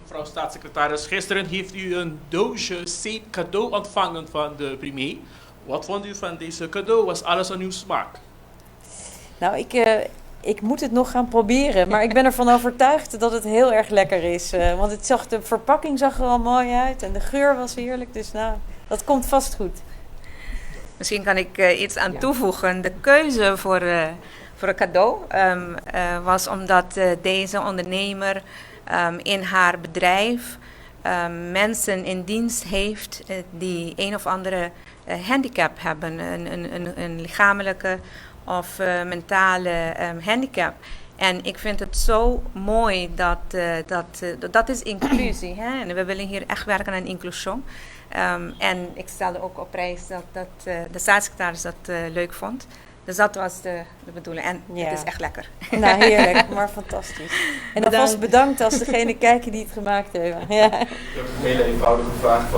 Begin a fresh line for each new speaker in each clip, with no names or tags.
Mevrouw staatssecretaris, gisteren heeft u een doosje zeep cadeau ontvangen van de premier. Wat vond u van deze cadeau? Was alles aan uw smaak?
Nou, ik moet het nog gaan proberen. Maar ik ben ervan overtuigd dat het heel erg lekker is. Want de verpakking zag er al mooi uit. En de geur was heerlijk. Dus nou, dat komt vast goed.
Misschien kan ik iets aan toevoegen. De keuze voor een cadeau was omdat deze ondernemer in haar bedrijf mensen in dienst heeft die een of andere handicap hebben. Een lichamelijke of mentale handicap. En ik vind het zo mooi dat is inclusie. Hè? En we willen hier echt werken aan inclusie. En ik stelde ook op prijs dat de staatssecretaris dat leuk vond. Dus dat was de bedoeling. En het is echt lekker.
Nou, heerlijk, maar fantastisch. En alvast bedankt als degene kijken die het gemaakt hebben. Ja.
Ik heb een hele eenvoudige vraag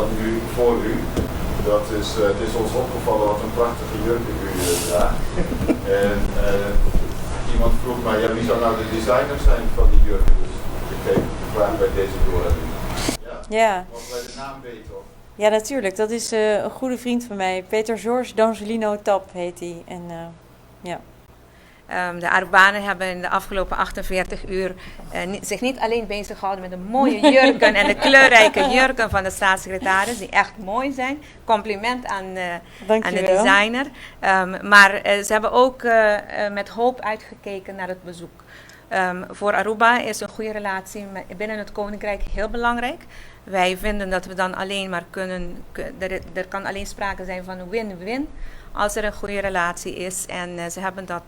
voor u. Het is ons opgevallen wat een prachtige jurk u draagt. En iemand vroeg mij, ja, wie zou nou de designer zijn van die jurk? Dus ik geef de vraag bij deze door aan u. Ja. Mogen wij de naam weten? Of?
Ja, natuurlijk. Dat is een goede vriend van mij. Peter George D'Angelino Tap heet hij. En ja.
De Arubanen hebben in de afgelopen 48 uur zich niet alleen bezig gehouden met de mooie jurken en de kleurrijke jurken van de staatssecretaris, die echt mooi zijn. Compliment aan de designer. Maar ze hebben ook met hoop uitgekeken naar het bezoek. Voor Aruba is een goede relatie binnen het Koninkrijk heel belangrijk. Wij vinden dat we dan alleen maar er kan alleen sprake zijn van een win-win als er een goede relatie is. En ze hebben dat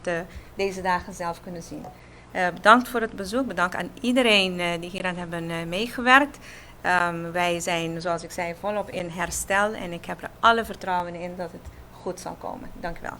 deze dagen zelf kunnen zien. Bedankt voor het bezoek. Bedankt aan iedereen die hieraan hebben meegewerkt. Wij zijn, zoals ik zei, volop in herstel. En ik heb er alle vertrouwen in dat het goed zal komen. Dank u wel.